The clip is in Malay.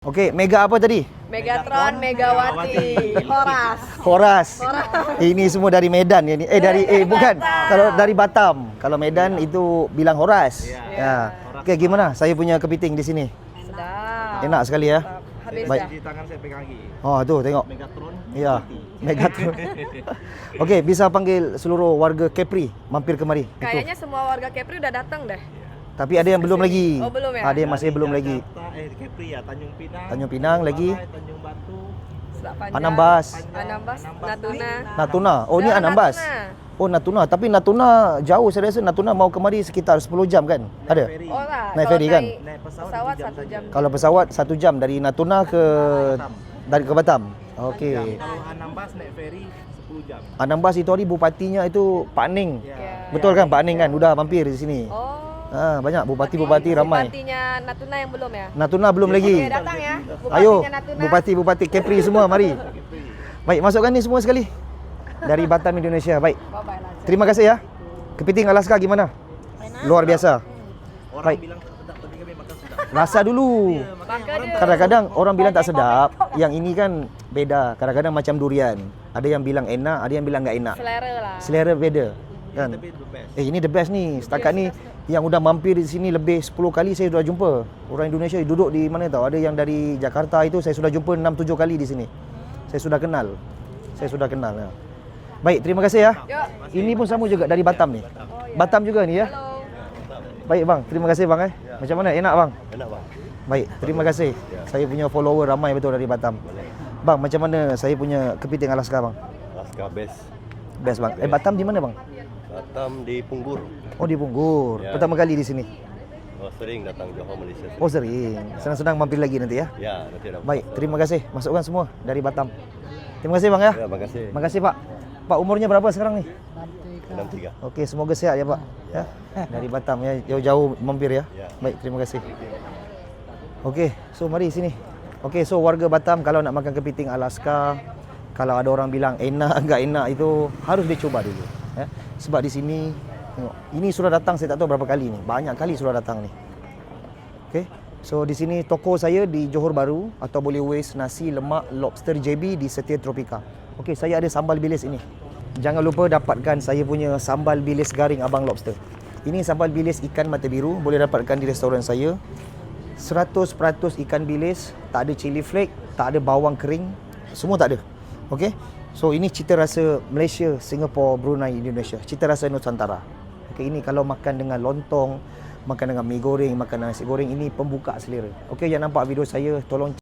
Okey, Mega apa tadi? Megatron, Megawati, Horas. Horas. Ini semua dari Medan ya ni. Bukan. Kalau dari Batam. Kalau Medan itu bilang Horas. Ya. Okey, gimana? Saya punya kepiting di sini. Sedap. Enak sekali ya. Habis Baik. dah. Di tangan saya pegang lagi. Oh, tu tengok. Megatron. Ya. Megatron. Okey, bisa panggil seluruh warga Kepri mampir kemari. Kayaknya semua warga Kepri udah datang dah. Tapi ada yang belum lagi. Oh, belum ya? Ada yang masih belum lagi. Kepri ya, Tanjung Pinang. Tanjung Pinang lagi. Tanjung Batu. Sedak Panjang. Anambas. Anambas, Natuna. Natuna. Oh, ni Dah, Anambas. Natuna. Oh, Natuna. Tapi Natuna jauh, saya rasa Natuna mau kemari sekitar 10 jam kan? Ada? Oh lah. Naik kalau ferry kan? Naik Pesawat 1 jam. Kalau pesawat 1 jam dari Natuna ke Batam. Okey. Kalau Anambas naik ferry 10 jam. Anambas itu hari bupatinya itu Pak Ning. Ya. Betul kan Pak Ning kan? Udah mampir di sini. Oh. Banyak bupati-bupati ramai. Bupatinya Natuna yang belum ya? Natuna belum lagi. Oke, datang ya. Bupatinya Ayo, Natuna. bupati-bupati Kepri semua mari. Baik, masukkan ni semua sekali. Dari Batam Indonesia. Baik. Bye-bye lah. Terima kasih ya. Kepiting Alaska gimana? Luar biasa. Orang Baik. bilang tak sedap tapi kami makan sedap. Rasa dulu. Maka dia Kadang-kadang orang bilang tak sedap. Yang ini kan beda. Kadang-kadang macam durian. Ada yang bilang enak, ada yang bilang tak enak. selera lah. Selera beda. Kan? Tapi the best. Ini the best ni. Setakat ni yang udah mampir di sini lebih 10 kali saya sudah jumpa. Orang Indonesia duduk di mana tahu. Ada yang dari Jakarta itu saya sudah jumpa 6-7 kali di sini. Saya sudah kenal. Ya. Baik, terima kasih ya. Yuk. Ini pun sama juga dari Batam ni. Batam juga ni ya. Halo. Baik bang, terima kasih bang Macam mana? Enak bang? Enak bang. Baik, terima kasih. Saya punya follower ramai betul dari Batam. Bang, macam mana saya punya kepiting Alaska bang? Alaska best. Best bang. Batam di mana bang? Batam di Punggur. Oh di Punggur. Ya. Pertama kali di sini. Oh, sering datang Johor Malaysia. Oh sering. Senang-senang mampir lagi nanti ya. Ya, nanti ada. Baik, terima kasih. Masukkan semua dari Batam. Terima kasih bang ya. Ya, makasih. Terima kasih pak. Pak umurnya berapa sekarang nih? 63. Okey, semoga sehat ya pak. Ya. Dari Batam ya, jauh-jauh mampir ya. Ya. Baik, terima kasih. Okey, so mari sini. Okey, so warga Batam kalau nak makan kepiting Alaska, kalau ada orang bilang enak enggak enak itu harus dicoba dulu. Ya. Sebab di sini tengok, ini sudah datang saya tak tahu berapa kali ni. Banyak kali sudah datang ni. Okey. So di sini toko saya di Johor Bahru atau boleh waste nasi lemak lobster JB di Setia Tropika. Okey, saya ada sambal bilis ini. Jangan lupa dapatkan saya punya sambal bilis garing Abang Lobster. Ini sambal bilis ikan mata biru, boleh dapatkan di restoran saya. 100% ikan bilis, tak ada chili flake, tak ada bawang kering, semua tak ada. Okey. So ini cita rasa Malaysia, Singapura, Brunei, Indonesia. Cita rasa Nusantara. Okey, ini kalau makan dengan lontong, makan dengan mi goreng, makan nasi goreng, ini pembuka selera. Okey, yang nampak video saya tolong